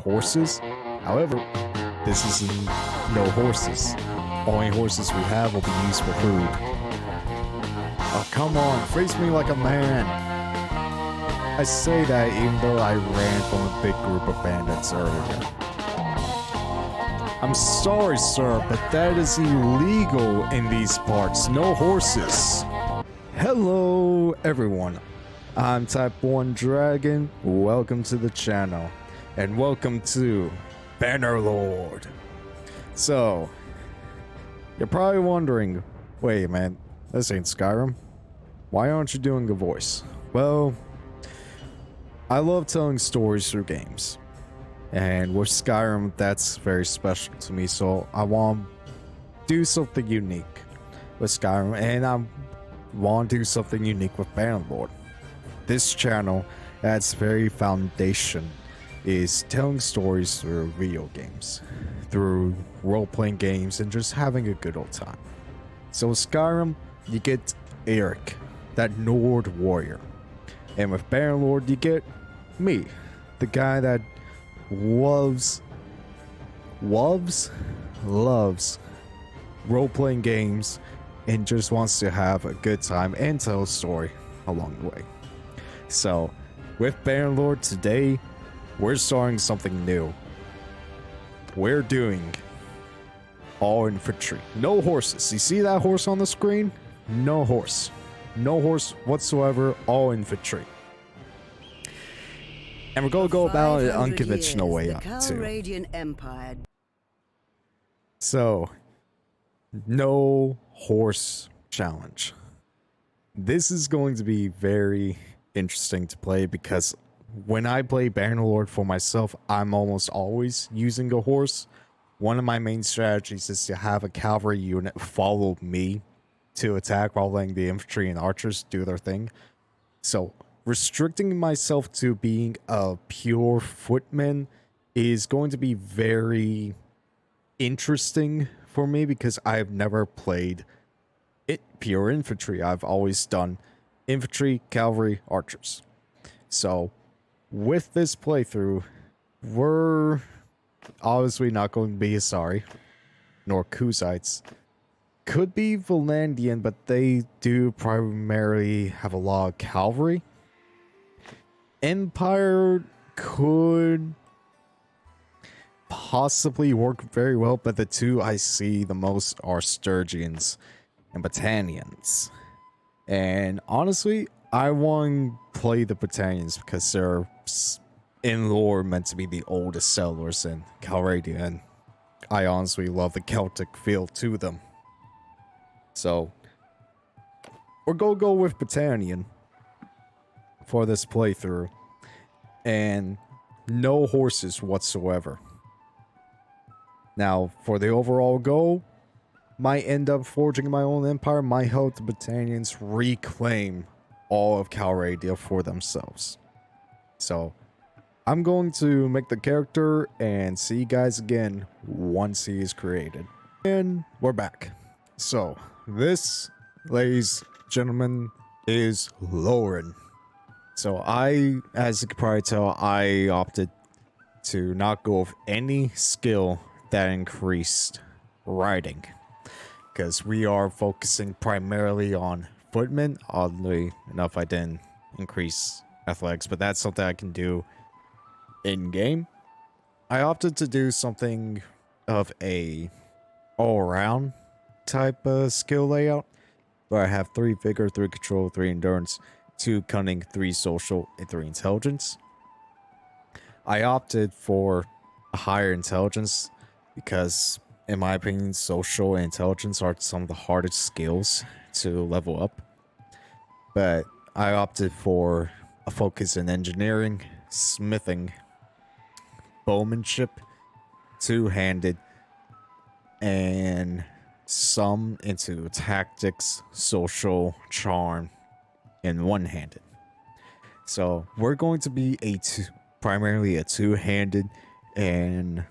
horses. However, this isn't no horses. Only horses we have will be used for food. Oh, come on, face me like a man. I say that even though I ran from a big group of bandits earlier. I'm sorry, sir, but that is illegal in these parts. No horses. Hello, everyone. I'm Type 1 Dragon. Welcome to the channel. And welcome to Bannerlord. So, you're probably wondering, wait, man, this ain't Skyrim. Why aren't you doing a voice? Well, I love telling stories through games. And with Skyrim, that's very special to me, so I want to do something unique with Skyrim, and I want to do something unique with Bannerlord. This channel, at its very foundation, is telling stories through video games, through role-playing games, and just having a good old time. So with Skyrim, you get Eric, that Nord warrior. And with Bannerlord, you get me, the guy that loves role-playing games and just wants to have a good time and tell a story along the way. So, with Bannerlord today, we're starting something new. We're doing all infantry. No horses. You see that horse on the screen? No horse. No horse whatsoever, all infantry. And we're going to go about it unconventional way up too. Empire. So, no horse challenge. This is going to be very interesting to play because when I play Bannerlord for myself, I'm almost always using a horse. One of my main strategies is to have a cavalry unit follow me to attack while letting the infantry and archers do their thing. So, restricting myself to being a pure footman is going to be very interesting for me because I've never played pure infantry. I've always done infantry, cavalry, archers. So with this playthrough, we're obviously not going to be Asari nor Kuzites. Could be Valandian, but they do primarily have a lot of cavalry. Empire could possibly work very well, but the two I see the most are Sturgians and Battanians. And honestly, I want to play the Battanians because they're in lore meant to be the oldest settlers in Calradia, and I honestly love the Celtic feel to them. So, we're going to go with Battanian for this playthrough, and no horses whatsoever. Now, for the overall goal, might end up forging my own empire, might help the Battanians reclaim all of Calradia for themselves. So, I'm going to make the character and see you guys again once he is created. And we're back. So, this, ladies and gentlemen, is Loren. So as you can probably tell, I opted to not go with any skill that increased riding, because we are focusing primarily on footmen. Oddly enough, I didn't increase athletics, but that's something I can do in-game. I opted to do something of a all-around type of skill layout, where I have 3 vigor, 3 control, 3 endurance, 2 cunning, 3 social, and 3 intelligence. I opted for a higher intelligence because, in my opinion, social and intelligence are some of the hardest skills to level up. But I opted for a focus in engineering, smithing, bowmanship, two-handed, and some into tactics, social, charm, and one-handed. So we're going to be primarily a two-handed and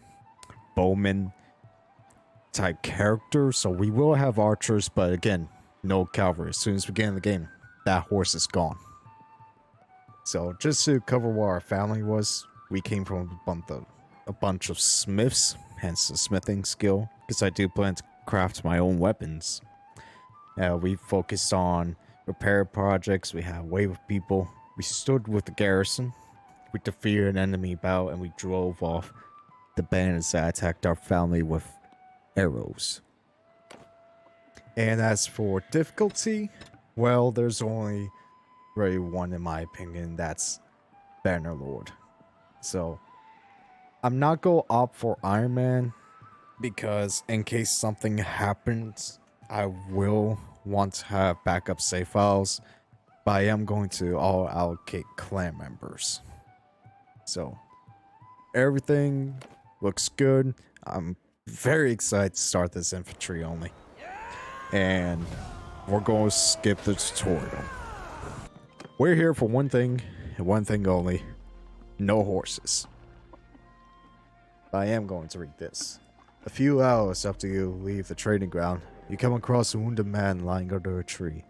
bowman type character. So we will have archers, but again, no cavalry. As soon as we get in the game, that horse is gone. So just to cover what our family was, we came from a bunch of a bunch of smiths, hence the smithing skill, because I do plan to craft my own weapons. We focused on repair projects, we had a wave of people, we stood with the garrison, we defeated an enemy battle, and we drove off the bandits that attacked our family with arrows. And as for difficulty, well, there's only really one in my opinion, that's Bannerlord. So, I'm not going to opt for Iron Man, because in case something happens, I will want to have backup save files, but I am going to all allocate clan members. So, everything looks good. I'm very excited to start this infantry only. And we're going to skip the tutorial. We're here for one thing, and one thing only. No horses. But I am going to read this. A few hours after you leave the training ground, you come across a wounded man lying under a tree.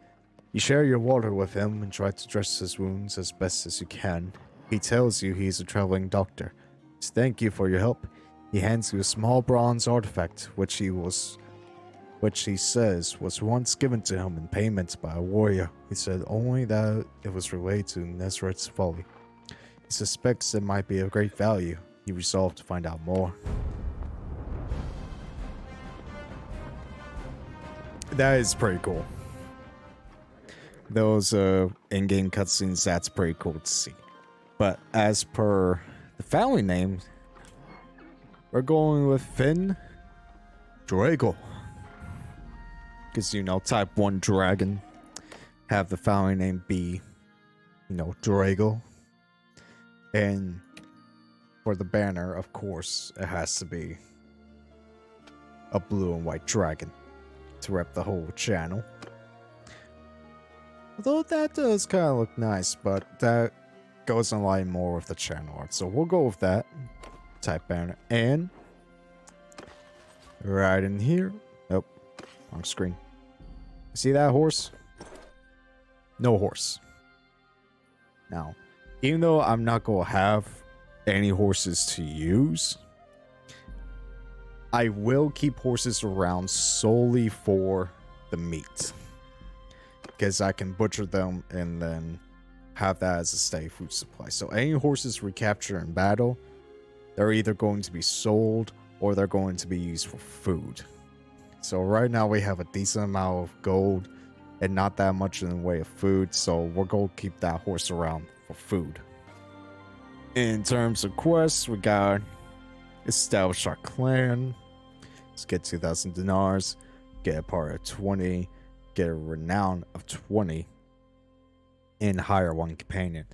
You share your water with him and try to dress his wounds as best as you can. He tells you he's a traveling doctor. To thank you for your help, he hands you a small bronze artifact, which he says was once given to him in payment by a warrior. He said only that it was related to Nezret's folly. He suspects it might be of great value. He resolved to find out more. That is pretty cool. Those in-game cutscenes, that's pretty cool to see. But as per the family name, we're going with Finn Drago. Because, you know, type 1 dragon. Have the family name be, you know, Drago. And for the banner, of course, it has to be a blue and white dragon to rep the whole channel. Although that does kind of look nice, but that goes in line more with the channel art. So we'll go with that type banner. And right in here. Nope. Wrong screen. See that horse? No horse. Now, even though I'm not going to have any horses to use, I will keep horses around solely for the meat. Because I can butcher them and then have that as a steady food supply. So any horses we capture in battle, they're either going to be sold or they're going to be used for food. So right now we have a decent amount of gold and not that much in the way of food. So we're going to keep that horse around for food. In terms of quests, we got establish our clan. Let's get 2,000 dinars, get a part of 20, get a renown of 20, and hire one companion.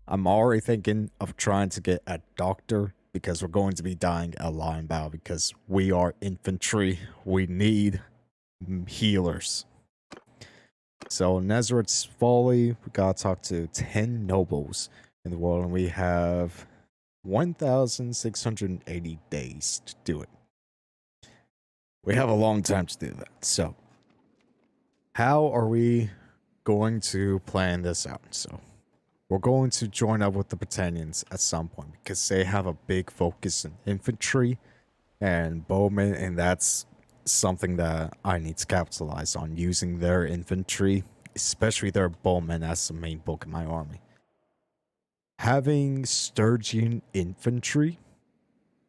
I'm already thinking of trying to get a doctor because we're going to be dying a lot in battle because we are infantry. We need healers. So Nezret's folly, we gotta talk to 10 nobles in the world, and we have 1,680 days to do it. We have a long time to do that. So how are we going to plan this out? So we're going to join up with the Battanians at some point because they have a big focus in infantry and bowmen, and that's something that I need to capitalize on, using their infantry, especially their bowmen, as the main bulk of my army. Having Sturgian infantry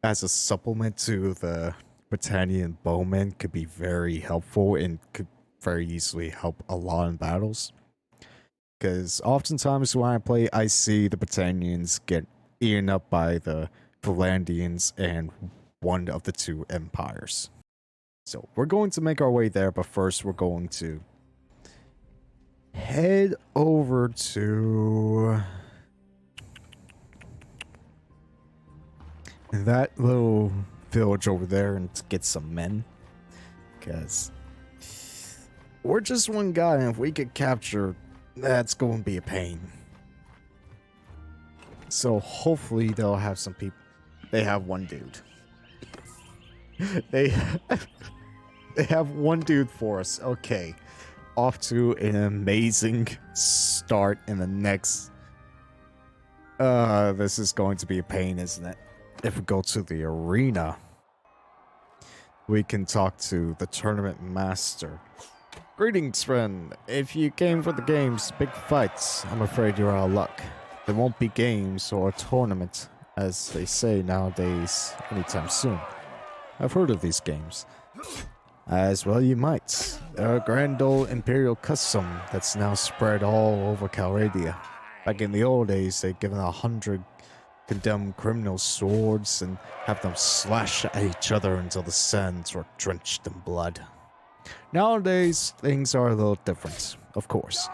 as a supplement to the Battanian bowmen could be very helpful and could very easily help a lot in battles. Because oftentimes when I play, I see the Battanians get eaten up by the Valandians and one of the two empires. So we're going to make our way there, but first we're going to head over to that little village over there and get some men. Because we're just one guy, and if we get captured, that's going to be a pain. So hopefully they'll have some people. They have one dude. They have one dude for us. Okay. Off to an amazing start in the next. This is going to be a pain, isn't it? if we go to the arena, we can talk to the tournament master. Greetings, friend. If you came for the games, big fights, I'm afraid you're out of luck. There won't be games or a tournament, as they say nowadays, anytime soon. I've heard of these games. As well you might. They're a grand old imperial custom that's now spread all over Calradia. Back in the old days, they'd given 100 condemned criminals swords and have them slash at each other until the sands were drenched in blood. Nowadays, things are a little different, of course.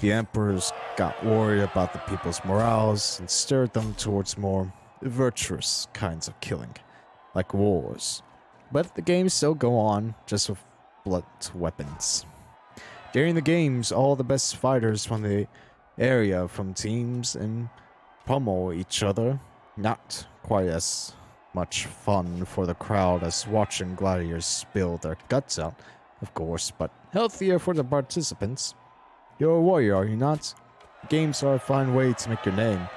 The emperors got worried about the people's morals and steered them towards more virtuous kinds of killing, like wars. But the games still go on, just with blunt weapons. During the games, all the best fighters from the area from teams and pummel each other. Not quite as much fun for the crowd as watching gladiators spill their guts out, of course, but healthier for the participants. You're a warrior, are you not? Games are a fine way to make your name.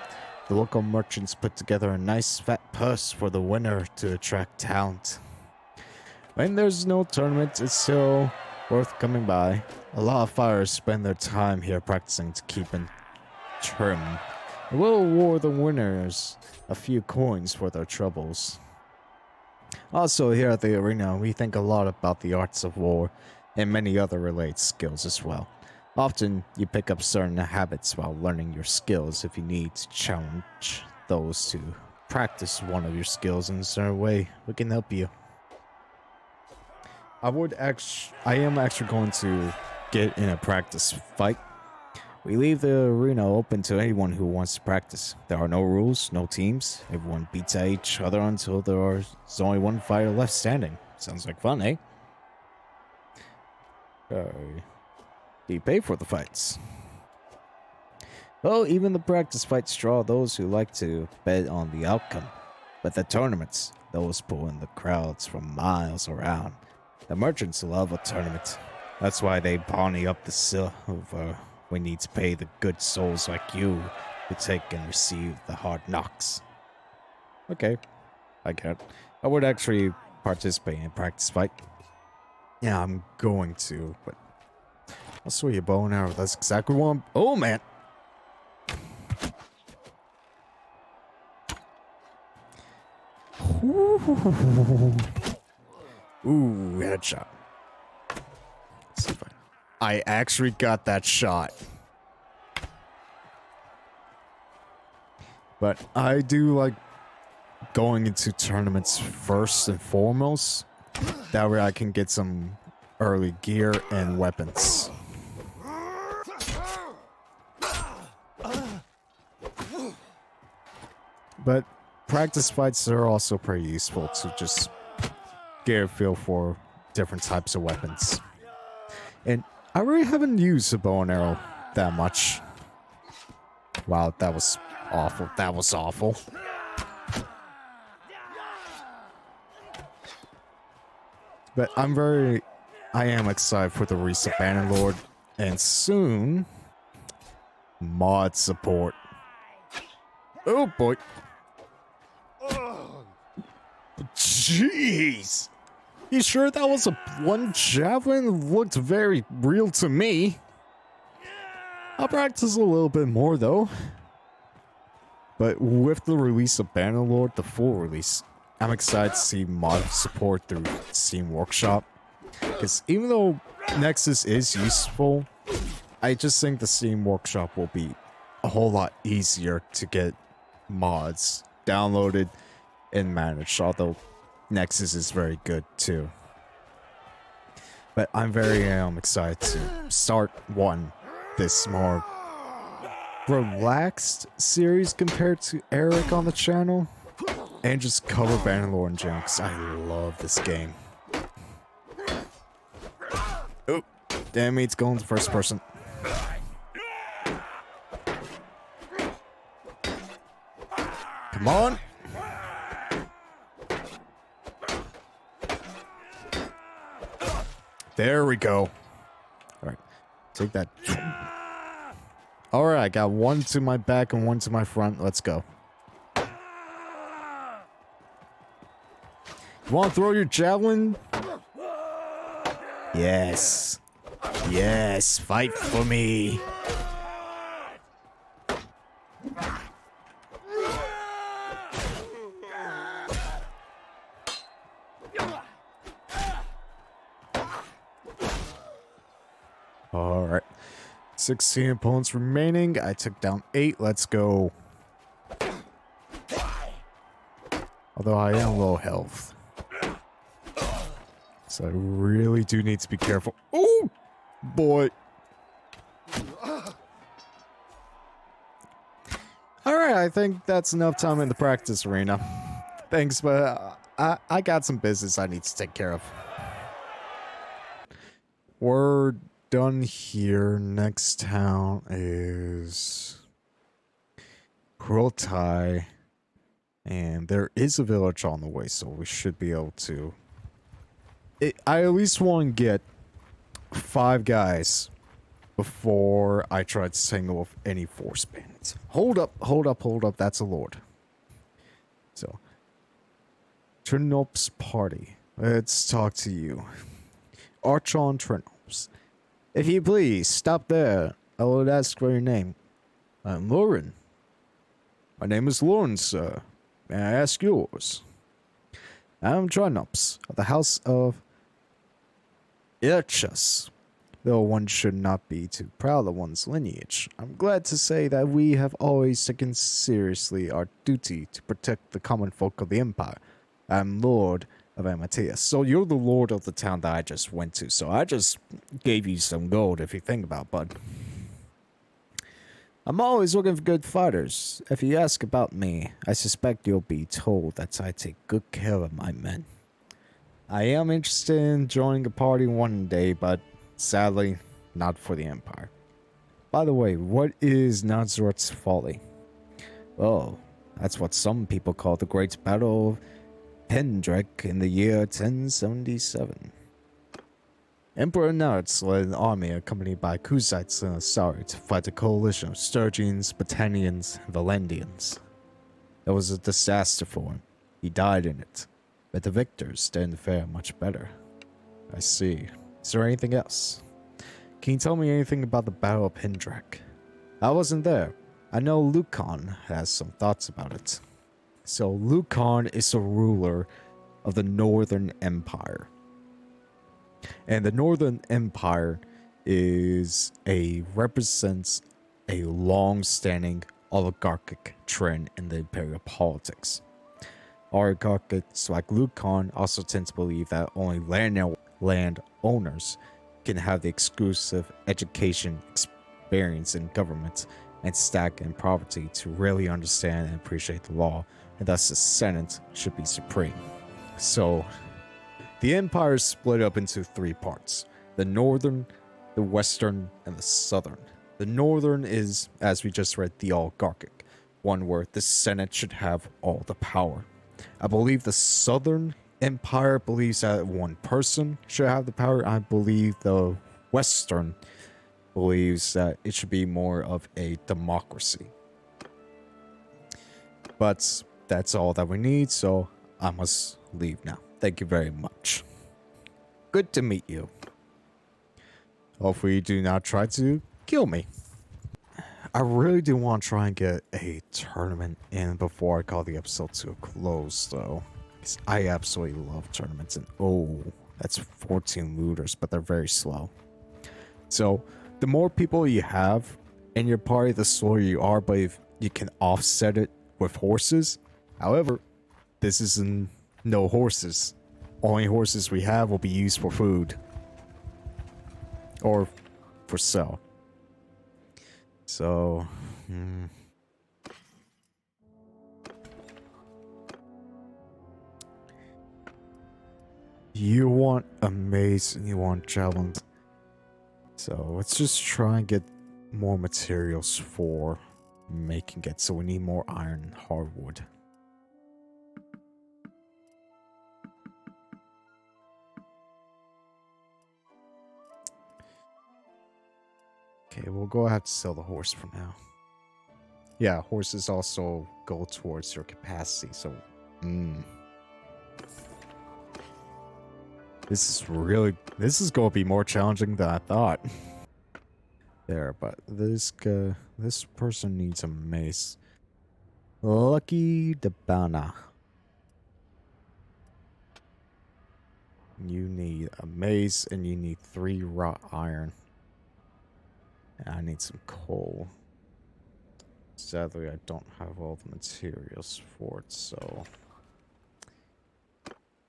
The local merchants put together a nice fat purse for the winner to attract talent. When there's no tournament, it's still worth coming by. A lot of fighters spend their time here practicing to keep in trim. We'll award the winners a few coins for their troubles. Also, here at the arena, we think a lot about the arts of war and many other related skills as well. Often, you pick up certain habits while learning your skills if you need to challenge those to practice one of your skills in a certain way. We can help you. I am actually going to get in a practice fight. We leave the arena open to anyone who wants to practice. There are no rules, no teams. Everyone beats at each other until there's only one fighter left standing. Sounds like fun, eh? Do you pay for the fights? Well, even the practice fights draw those who like to bet on the outcome. But the tournaments, those pull in the crowds from miles around. The merchants love a tournament. That's why they pony up the silver. We need to pay the good souls like you who take and receive the hard knocks. Okay, I get it. I would actually participate in a practice fight. Yeah, I'm going to, but I'll swing you a bow and arrow. That's exactly what I'm... Oh, man! Ooh, headshot. Let's see if I actually got that shot. But I do like going into tournaments first and foremost. That way I can get some early gear and weapons. But practice fights are also pretty useful to just get a feel for different types of weapons. And I really haven't used a bow and arrow that much. Wow, that was awful. That was awful. But I am excited for the recent Bannerlord, and soon, mod support. Oh boy. Jeez. You sure that was a one javelin? Looked very real to me. I'll practice a little bit more though. But with the release of Bannerlord, the full release, I'm excited to see mod support through Steam Workshop. Because even though Nexus is useful, I just think the Steam Workshop will be a whole lot easier to get mods downloaded and managed, although Nexus is very good too. But I'm very excited to start this more relaxed series compared to Eric on the channel, and just cover Bannerlord in general, because I love this game. Oh, damn me, it's going to first person. Come on. There we go. Alright, take that. Alright, I got one to my back and one to my front. Let's go. You want to throw your javelin? Yes. Yes, fight for me. Alright. 16 opponents remaining. I took down 8. Let's go. Although I am low health. So I really do need to be careful. Oh, boy. Alright, I think that's enough time in the practice arena. Thanks, but I got some business I need to take care of. We're done here. Next town is crusade. And there is a village on the way, so we should be able to... I at least want to get 5 guys before I try to single off any force bandits. Hold up, hold up, hold up. That's a lord. So, Trinop's party. Let's talk to you. Archon Trinops. If you please, stop there. I will ask for your name. I'm Loren. My name is Loren, sir. May I ask yours? I'm Trinops, of the House of Irchus. Though one should not be too proud of one's lineage, I'm glad to say that we have always taken seriously our duty to protect the common folk of the Empire. I'm Lord of Amateus. So you're the lord of the town that I just went to, so I just gave you some gold if you think about it, bud. I'm always looking for good fighters. If you ask about me, I suspect you'll be told that I take good care of my men. I am interested in joining a party one day, but sadly, not for the Empire. By the way, what is Nazareth's Folly? Oh, that's what some people call the Great Battle of Pendrek in the year 1077. Emperor Nartz led an army accompanied by Kusites and Asari to fight a coalition of Sturgians, Battanians, and Valendians. It was a disaster for him. He died in it, but the victors didn't fare much better. I see. Is there anything else? Can you tell me anything about the Battle of Pendrek? I wasn't there. I know Lucan has some thoughts about it. So Lucan is a ruler of the Northern Empire. And the Northern Empire represents a long-standing oligarchic trend in the imperial politics. Oligarchics like Lucan also tend to believe that only land owners can have the exclusive education, experience in government, and stack in poverty to really understand and appreciate the law, and thus the Senate should be supreme. So, the empire is split up into 3 parts: the northern, the western, and the southern. The northern is, as we just read, the oligarchic, one where the Senate should have all the power. I believe the southern empire believes that one person should have the power. I believe the western believes that it should be more of a democracy. But that's all that we need, so I must leave now. Thank you very much. Good to meet you. Hopefully you do not try to kill me. I really do want to try and get a tournament in before I call the episode to a close, though. Because I absolutely love tournaments. And oh, that's 14 looters, but they're very slow. So, the more people you have in your party, the slower you are, but if you can offset it with horses. However, this isn't no horses. Only horses we have will be used for food. Or for sale. So, you want a mace and you want javelins. So let's just try and get more materials for making it. So we need more iron and hardwood. Okay, we'll go ahead to sell the horse for now. Yeah, horses also go towards your capacity, so... This is going to be more challenging than I thought. There, but this person needs a mace. Lucky the Banner. You need a mace and you need 3 wrought iron. And I need some coal. Sadly, I don't have all the materials for it, so...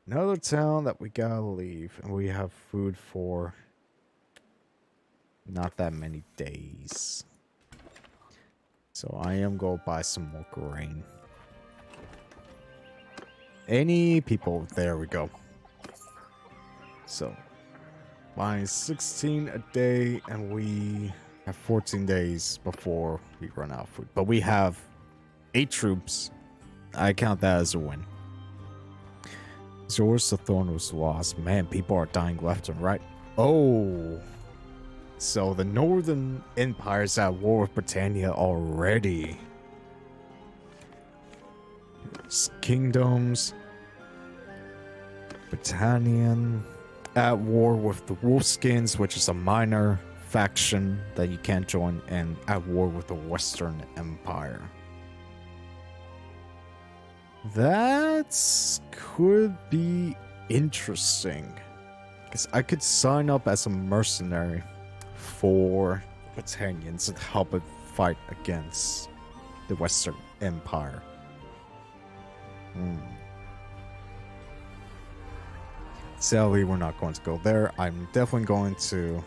Another town that we gotta leave, and we have food for not that many days. So I am gonna buy some more grain. Any people, there we go. So, buying 16 a day, and we have 14 days before we run out of food. But we have 8 troops. I count that as a win. Zoris the Thorn was lost. Man, people are dying left and right. Oh. So the Northern Empire's at war with Britannia already. Kingdoms. Battanian. At war with the Wolfskins, which is a minor faction that you can't join, and at war with the Western Empire. That could be interesting. Because I could sign up as a mercenary for Battanians and help it fight against the Western Empire. Sadly, we're not going to go there. I'm definitely going to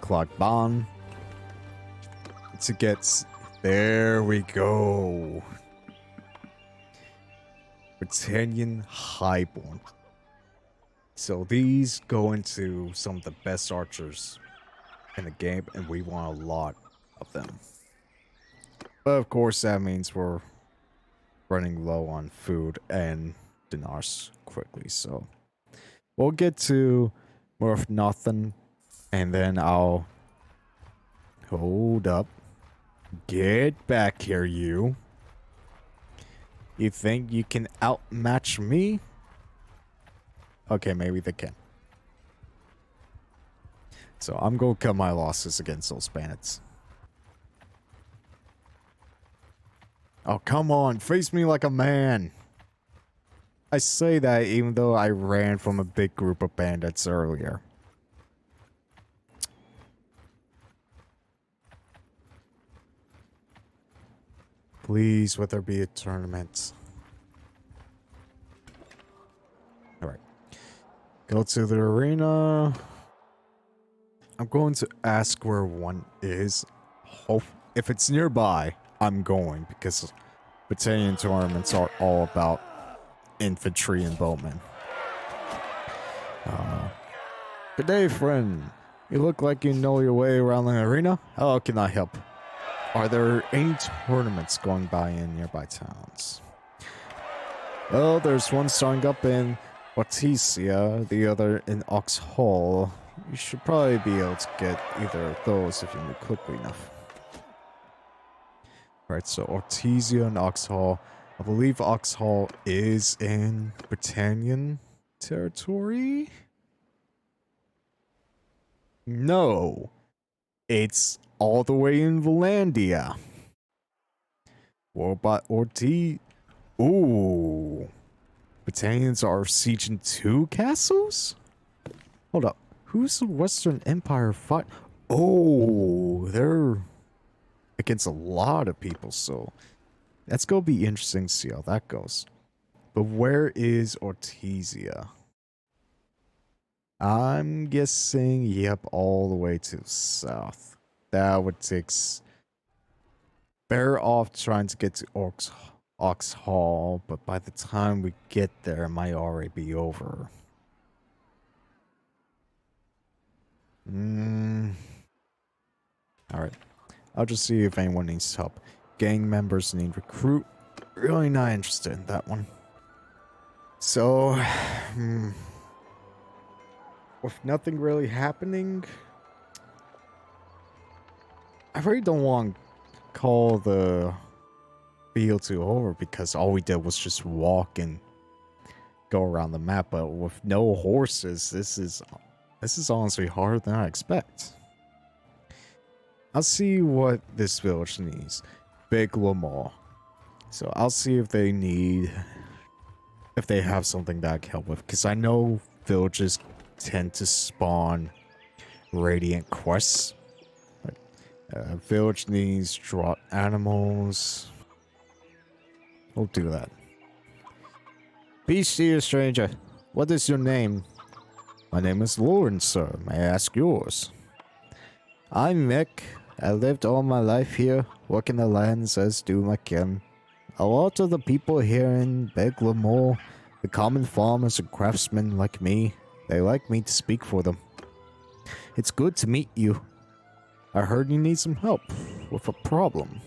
Klogban to get... There we go. Battanian Highborn. So these go into some of the best archers in the game, and we want a lot of them. But of course, that means we're running low on food and dinars quickly, so... We'll get to more of nothing, and then I'll... Hold up. Get back here, you. You think you can outmatch me? Okay, maybe they can. So I'm gonna cut my losses against those bandits. Oh, come on. Face me like a man. I say that even though I ran from a big group of bandits earlier. Please, would there be a tournament? Alright. Go to the arena. I'm going to ask where one is. Hope if it's nearby, I'm going, because Battanian tournaments are all about infantry and boatmen. Good day, friend. You look like you know your way around the arena. How can I help? Are there any tournaments going by in nearby towns? Well, there's one starting up in Ortisia, the other in Ox Hall. You should probably be able to get either of those if you move quickly enough. Right, so Ortisia and Ox Hall. I believe Ox Hall is in Battanian territory? No. It's all the way in Valandia. What about Ooh. Battanians are sieging 2 castles? Hold up. Who's the Western Empire fight? Oh, they're against a lot of people, so that's gonna be interesting to see how that goes. But where is Ortisia? I'm guessing, yep, all the way to the south. That would take... Better off trying to get to Ox Hall, but by the time we get there, it might already be over. Alright. I'll just see if anyone needs help. Gang members need recruit. Really not interested in that one. So, with nothing really happening, I really don't want to call the BO2 over, because all we did was just walk and go around the map, but with no horses, this is honestly harder than I expect. I'll see what this village needs. Big Lamar. So I'll see if they have something that I can help with, because I know villages tend to spawn radiant quests. Village needs draught animals. We'll do that. Peace to you, stranger. What is your name? My name is Loren, sir. May I ask yours? I'm Mick. I lived all my life here, working the lands as do my kin. A lot of the people here in Beglamore, the common farmers and craftsmen like me, they like me to speak for them. It's good to meet you. I heard you need some help with a problem.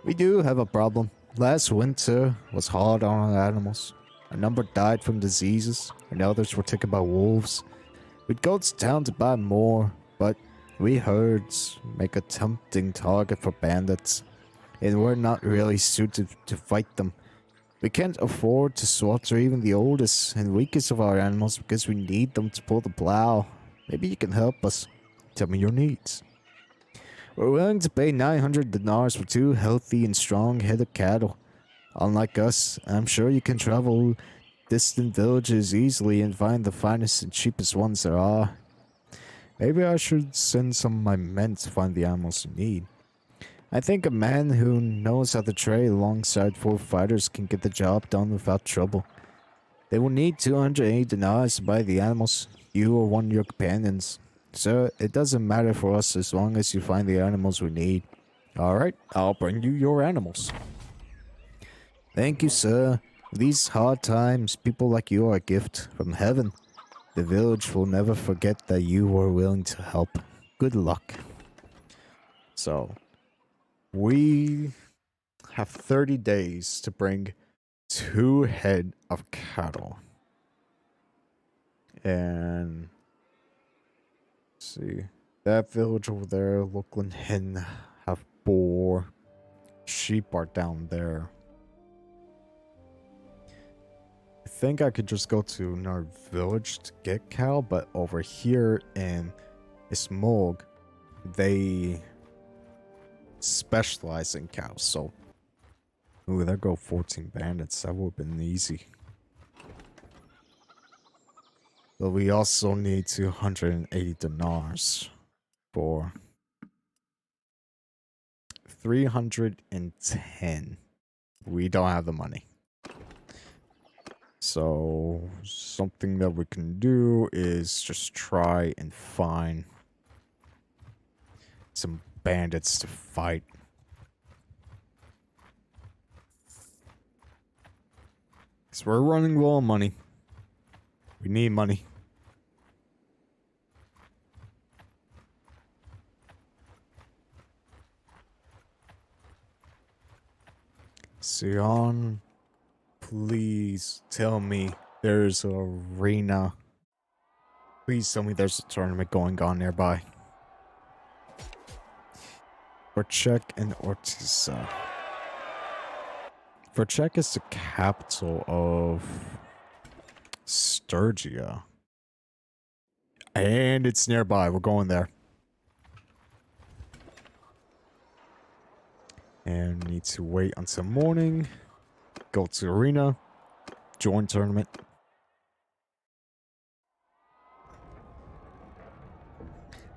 We do have a problem. Last winter was hard on our animals. A number died from diseases, and others were taken by wolves. We'd go to town to buy more, but we herds make a tempting target for bandits, and we're not really suited to fight them. We can't afford to slaughter even the oldest and weakest of our animals because we need them to pull the plow. Maybe you can help us. Tell me your needs. We're willing to pay 900 dinars for 2 healthy and strong head of cattle. Unlike us, I'm sure you can travel distant villages easily and find the finest and cheapest ones there are. Maybe I should send some of my men to find the animals you need. I think a man who knows how to trade alongside 4 fighters can get the job done without trouble. They will need 280 dinars to buy the animals, you or one of your companions. Sir, it doesn't matter for us as long as you find the animals we need. Alright, I'll bring you your animals. Thank you, sir. These hard times, people like you are a gift from heaven. The village will never forget that you were willing to help. Good luck. So, we have 30 days to bring 2 head of cattle. And see, that village over there, Lookland Hen, have boar. Sheep are down there. I think I could just go to another village to get cow, but over here in Smog, they specialize in cows, so... Ooh, there go 14 bandits. That would have been easy. But we also need 280 dinars for 310. We don't have the money. So, something that we can do is just try and find some bandits to fight. Because we're running low on money. We need money. Sion, please tell me there's an arena. Please tell me there's a tournament going on nearby. Vorchek and Ortiza. Vorchek is the capital of Sturgia. And it's nearby. We're going there. And need to wait until morning. Go to arena. Join tournament.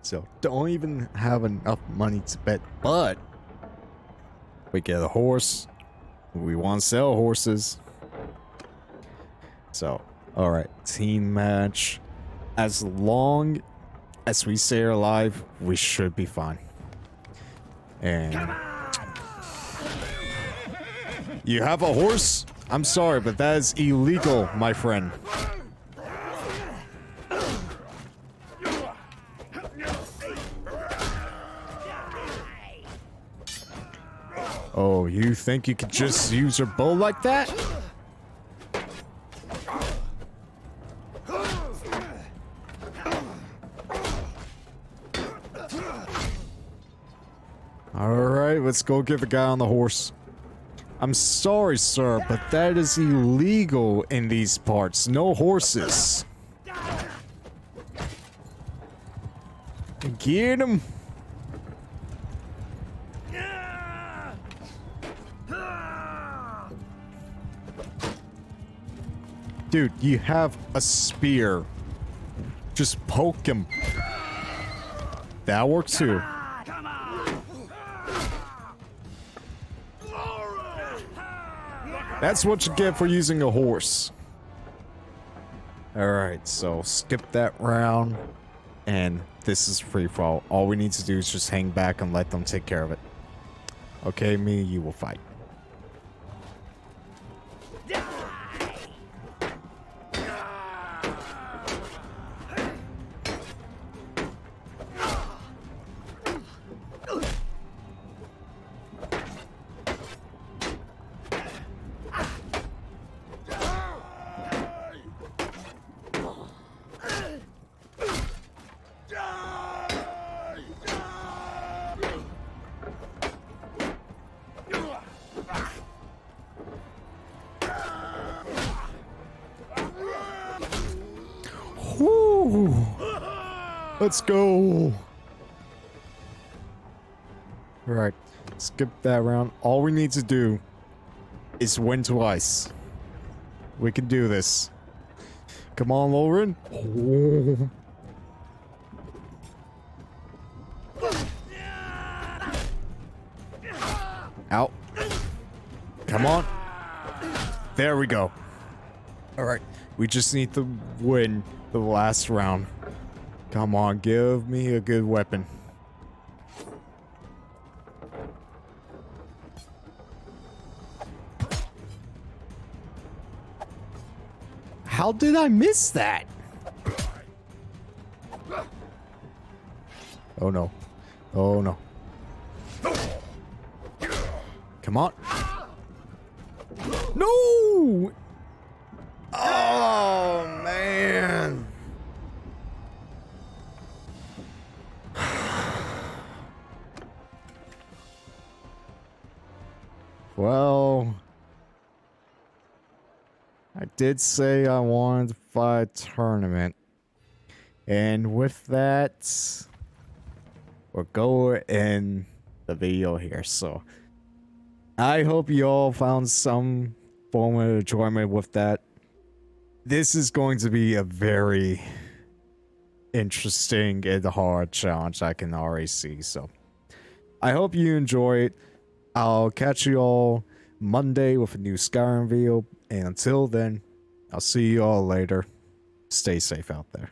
So, don't even have enough money to bet, but we get a horse. We want to sell horses. So, alright, team match. As long as we stay alive, we should be fine. And you have a horse? I'm sorry, but that is illegal, my friend. Oh, you think you could just use your bow like that? Alright, let's go get the guy on the horse. I'm sorry, sir, but that is illegal in these parts. No horses. Get him. Dude, you have a spear. Just poke him. That works too. That's what you get for using a horse. Alright, so skip that round. And this is free for all. All we need to do is just hang back and let them take care of it. Okay, me, you will fight. Woo! Let's go! Alright, skip that round. All we need to do is win twice. We can do this. Come on, Loren. Oh. Out. Come on. There we go. Alright, we just need to win the last round. Come on, give me a good weapon. How did I miss that? Oh no. Oh no. Come on. No! Oh, man. Well, I did say I wanted to fight a tournament. And with that, we'll go in the video here. So, I hope you all found some form of enjoyment with that. This is going to be a very interesting and hard challenge, I can already see. So, I hope you enjoy it. I'll catch you all Monday with a new Skyrim video. And until then, I'll see you all later. Stay safe out there.